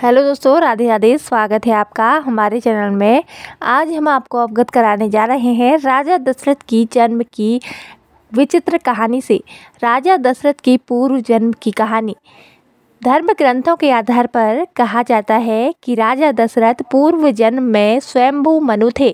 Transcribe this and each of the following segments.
Hello दोस्तों, राधे राधे। स्वागत है आपका हमारे चैनल में। आज हम आपको अवगत कराने जा रहे हैं राजा दशरथ की जन्म की विचित्र कहानी से। राजा दशरथ की पूर्व जन्म की कहानी। धर्म ग्रंथों के आधार पर कहा जाता है कि राजा दशरथ पूर्व जन्म में स्वयंभू मनु थे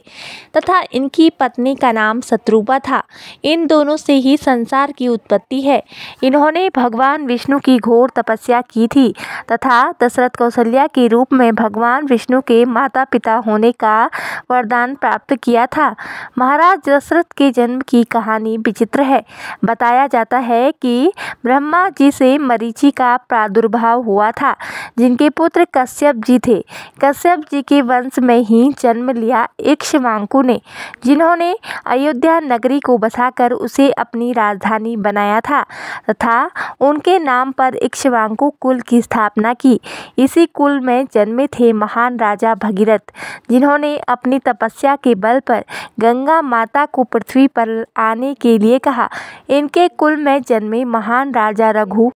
तथा इनकी पत्नी का नाम शत्रुपा था। इन दोनों से ही संसार की उत्पत्ति है। इन्होंने भगवान विष्णु की घोर तपस्या की थी तथा दशरथ कौशल्या के रूप में भगवान विष्णु के माता पिता होने का वरदान प्राप्त किया था। महाराज दशरथ के जन्म की कहानी विचित्र है। बताया जाता है कि ब्रह्मा जी से मरीचि का प्रादुर्भाव हुआ था, जिनके पुत्र कश्यप जी थे। कश्यप जी के वंश में ही जन्म लिया इक्ष्वाकु ने, जिन्होंने अयोध्या नगरी को बसाकर उसे अपनी राजधानी बनाया था तथा उनके नाम पर इक्ष्वाकु कुल की स्थापना की। इसी कुल में जन्मे थे महान राजा भगीरथ, जिन्होंने अपनी तपस्या के बल पर गंगा माता को पृथ्वी पर आने के लिए कहा। इनके कुल में जन्मे महान राजा रघु,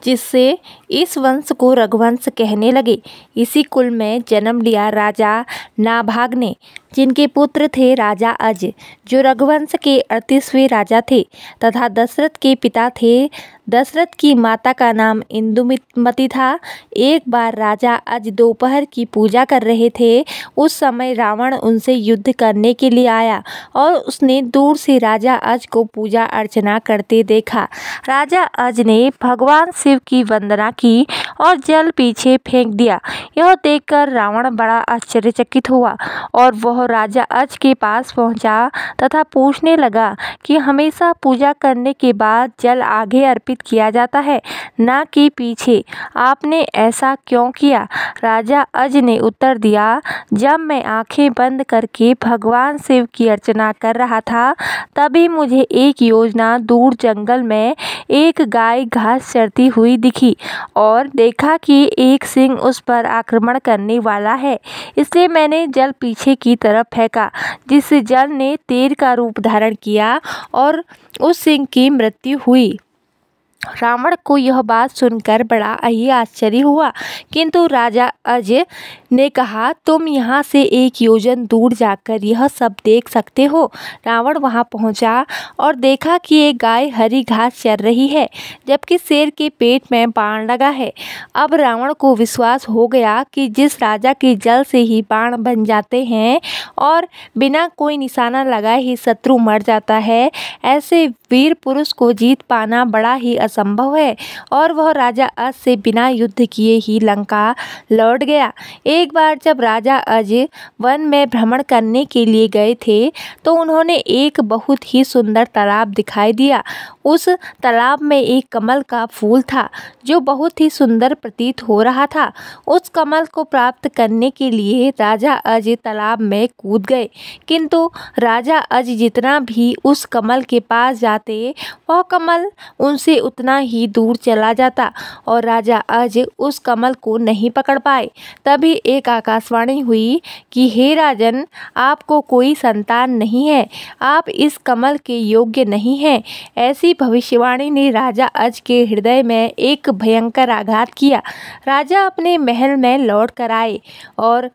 जिससे इस वंश को रघुवंश कहने लगे। इसी कुल में जन्म लिया राजा नाभाग ने, जिनके पुत्र थे राजा अज, जो रघुवंश के 38वें राजा थे तथा दशरथ के पिता थे। दशरथ की माता का नाम इंदुमती था। एक बार राजा अज दोपहर की पूजा कर रहे थे। उस समय रावण उनसे युद्ध करने के लिए आया और उसने दूर से राजा अज को पूजा अर्चना करते देखा। राजा अज ने भगवान शिव की वंदना की और जल पीछे फेंक दिया। यह देखकर रावण बड़ा आश्चर्यचकित हुआ और वह राजा अज के पास पहुंचा तथा पूछने लगा कि हमेशा पूजा करने के बाद जल आगे अर्पित किया जाता है, ना कि पीछे। आपने ऐसा क्यों किया? राजा अज ने उत्तर दिया, जब मैं आंखें बंद करके भगवान शिव की अर्चना कर रहा था, तभी मुझे एक योजना दूर जंगल में एक गाय घास चरती हुई दिखी और देखा कि एक सिंह उस पर आक्रमण करने वाला है। इसलिए मैंने जल पीछे की तरफ फेंका, जिससे जल ने तीर का रूप धारण किया और उस सिंह की मृत्यु हुई। रावण को यह बात सुनकर बड़ा ही आश्चर्य हुआ, किंतु राजा अज ने कहा, तुम यहाँ से एक योजन दूर जाकर यह सब देख सकते हो। रावण वहाँ पहुँचा और देखा कि एक गाय हरी घास चर रही है, जबकि शेर के पेट में बाण लगा है। अब रावण को विश्वास हो गया कि जिस राजा के जल से ही बाण बन जाते हैं और बिना कोई निशाना लगाए ही शत्रु मर जाता है, ऐसे वीर पुरुष को जीत पाना बड़ा ही असंभव है। और वह राजा अज से बिना युद्ध किए ही लंका लौट गया। एक बार जब राजा अज वन में भ्रमण करने के लिए गए थे, तो उन्होंने एक बहुत ही सुंदर तालाब दिखाई दिया। उस तालाब में एक कमल का फूल था, जो बहुत ही सुंदर प्रतीत हो रहा था। उस कमल को प्राप्त करने के लिए राजा अज तालाब में कूद गए, किंतु राजा अज जितना भी उस कमल के पास जाते, वह कमल उनसे उतना ही दूर चला जाता और राजा अज उस कमल को नहीं पकड़ पाए। तभी एक आकाशवाणी हुई कि हे राजन, आपको कोई संतान नहीं है, आप इस कमल के योग्य नहीं हैं। ऐसी भविष्यवाणी ने राजा अज के हृदय में एक भयंकर आघात किया। राजा अपने महल में लौट कर आए और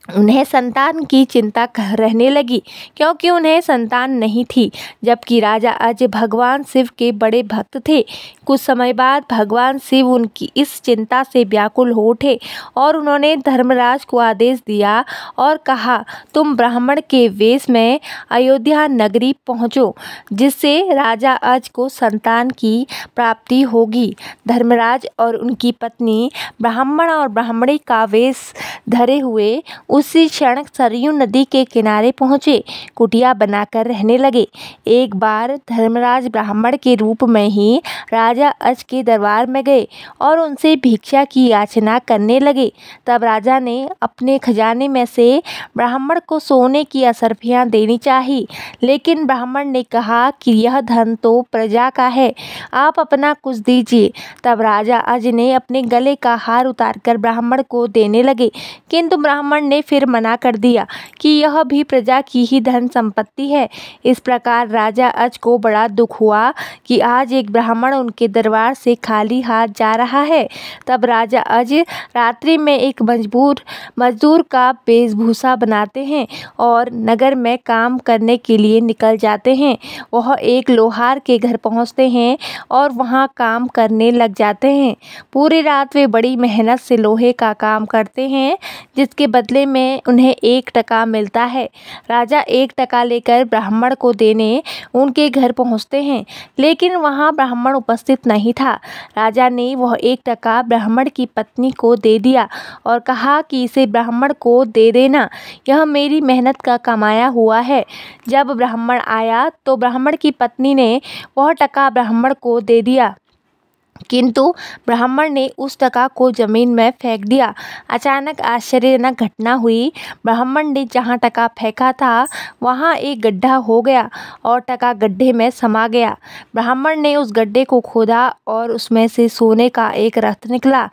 उन्हें संतान की चिंता रहने लगी, क्योंकि उन्हें संतान नहीं थी, जबकि राजा अज भगवान शिव के बड़े भक्त थे। कुछ समय बाद भगवान शिव उनकी इस चिंता से व्याकुल हो उठे और उन्होंने धर्मराज को आदेश दिया और कहा, तुम ब्राह्मण के वेश में अयोध्या नगरी पहुँचो, जिससे राजा अज को संतान की प्राप्ति होगी। धर्मराज और उनकी पत्नी ब्राह्मण और ब्राह्मणी का वेश धरे हुए उसी क्षण सरयू नदी के किनारे पहुँचे, कुटिया बनाकर रहने लगे। एक बार धर्मराज ब्राह्मण के रूप में ही राजा अज के दरबार में गए और उनसे भिक्षा की याचना करने लगे। तब राजा ने अपने खजाने में से ब्राह्मण को सोने की असरफियाँ देनी चाहिए, लेकिन ब्राह्मण ने कहा कि यह धन तो प्रजा का है, आप अपना कुछ दीजिए। तब राजा अज ने अपने गले का हार उतारकर ब्राह्मण को देने लगे, किंतु ब्राह्मण ने ने फिर मना कर दिया कि यह भी प्रजा की ही धन संपत्ति है। इस प्रकार राजा अज को बड़ा दुख हुआ कि आज एक ब्राह्मण उनके दरबार से खाली हाथ जा रहा है। तब राजा अज रात्रि में एक मजदूर का वेशभूषा बनाते हैं और नगर में काम करने के लिए निकल जाते हैं। वह एक लोहार के घर पहुंचते हैं और वहां काम करने लग जाते हैं। पूरी रात वे बड़ी मेहनत से लोहे का काम करते हैं, जिसके बदले में उन्हें 1 टका मिलता है। राजा 1 टका लेकर ब्राह्मण को देने उनके घर पहुंचते हैं, लेकिन वहां ब्राह्मण उपस्थित नहीं था। राजा ने वह 1 टका ब्राह्मण की पत्नी को दे दिया और कहा कि इसे ब्राह्मण को दे देना, यह मेरी मेहनत का कमाया हुआ है। जब ब्राह्मण आया तो ब्राह्मण की पत्नी ने वह टका ब्राह्मण को दे दिया, किंतु ब्राह्मण ने उस टका को जमीन में फेंक दिया। अचानक आश्चर्यजनक घटना हुई। ब्राह्मण ने जहाँ टका फेंका था वहाँ एक गड्ढा हो गया और टका गड्ढे में समा गया। ब्राह्मण ने उस गड्ढे को खोदा और उसमें से सोने का एक रथ निकला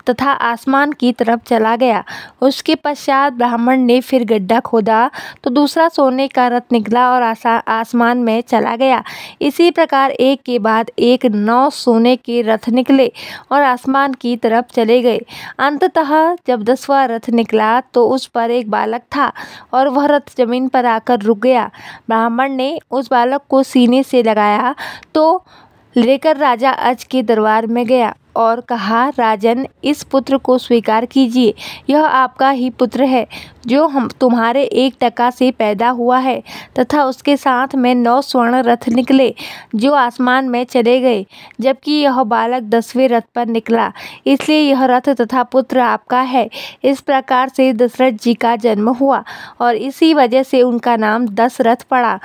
तथा आसमान की तरफ चला गया। उसके पश्चात ब्राह्मण ने फिर गड्ढा खोदा तो दूसरा सोने का रथ निकला और आसमान में चला गया। इसी प्रकार एक के बाद एक 9 सोने के रथ निकले और आसमान की तरफ चले गए। अंततः जब 10वां रथ निकला तो उस पर एक बालक था और वह रथ जमीन पर आकर रुक गया। ब्राह्मण ने उस बालक को सीने से लगाया तो लेकर राजा अज के दरबार में गया और कहा, राजन, इस पुत्र को स्वीकार कीजिए। यह आपका ही पुत्र है जो तुम्हारे 1 टका से पैदा हुआ है। तथा उसके साथ में 9 स्वर्ण रथ निकले जो आसमान में चले गए, जबकि यह बालक 10वें रथ पर निकला, इसलिए यह रथ तथा पुत्र आपका है। इस प्रकार से दशरथ जी का जन्म हुआ और इसी वजह से उनका नाम दशरथ पड़ा।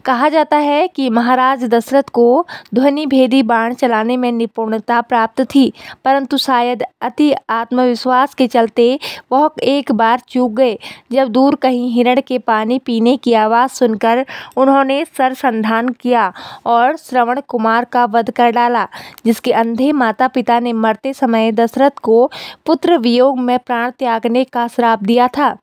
कहा जाता है कि महाराज दशरथ को ध्वनि भेदी बाण चलाने में निपुणता प्राप्त थी, परंतु शायद अति आत्मविश्वास के चलते वह एक बार चूक गए। जब दूर कहीं हिरण के पानी पीने की आवाज़ सुनकर उन्होंने सरसंधान किया और श्रवण कुमार का वध कर डाला, जिसके अंधे माता पिता ने मरते समय दशरथ को पुत्र वियोग में प्राण त्यागने का श्राप दिया था,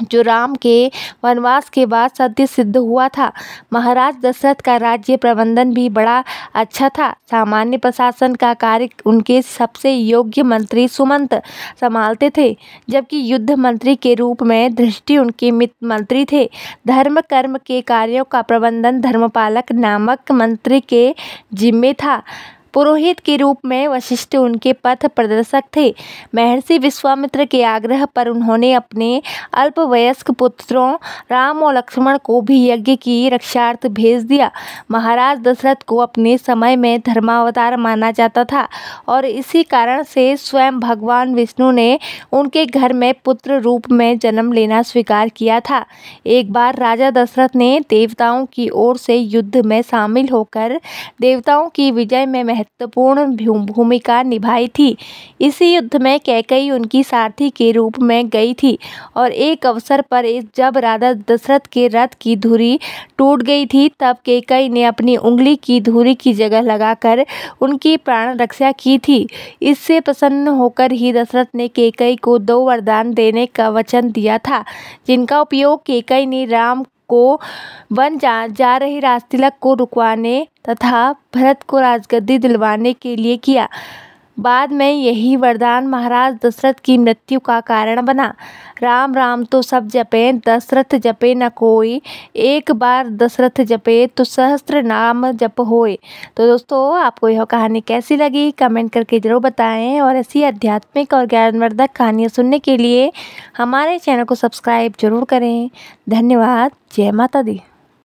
जो राम के वनवास के बाद सत्य सिद्ध हुआ था। महाराज दशरथ का राज्य प्रबंधन भी बड़ा अच्छा था। सामान्य प्रशासन का कार्य उनके सबसे योग्य मंत्री सुमंत संभालते थे, जबकि युद्ध मंत्री के रूप में धृष्टि उनके मित्र मंत्री थे। धर्म कर्म के कार्यों का प्रबंधन धर्मपालक नामक मंत्री के जिम्मे था। पुरोहित के रूप में वशिष्ठ उनके पथ प्रदर्शक थे। महर्षि विश्वामित्र के आग्रह पर उन्होंने अपने अल्पवयस्क पुत्रों राम और लक्ष्मण को भी यज्ञ की रक्षार्थ भेज दिया। महाराज दशरथ को अपने समय में धर्मावतार माना जाता था और इसी कारण से स्वयं भगवान विष्णु ने उनके घर में पुत्र रूप में जन्म लेना स्वीकार किया था। एक बार राजा दशरथ ने देवताओं की ओर से युद्ध में शामिल होकर देवताओं की विजय में महत्वपूर्ण भूमिका निभाई थी। इसी युद्ध में कैकेयी उनकी सारथी के रूप में गई थी और एक अवसर पर जब राजा दशरथ के रथ की धुरी टूट गई थी, तब कैकेयी ने अपनी उंगली की धुरी की जगह लगाकर उनकी प्राण रक्षा की थी। इससे प्रसन्न होकर ही दशरथ ने कैकेयी को 2 वरदान देने का वचन दिया था, जिनका उपयोग कैकेयी ने राम को वन जा रही राजतिलक को रुकवाने तथा भरत को राजगद्दी दिलवाने के लिए किया। बाद में यही वरदान महाराज दशरथ की मृत्यु का कारण बना। राम राम तो सब जपे, दशरथ जपे न कोई, एक बार दशरथ जपे तो सहस्त्र नाम जप होए। तो दोस्तों, आपको यह कहानी कैसी लगी कमेंट करके ज़रूर बताएं और ऐसी आध्यात्मिक और ज्ञानवर्धक कहानियाँ सुनने के लिए हमारे चैनल को सब्सक्राइब जरूर करें। धन्यवाद। जय माता दी।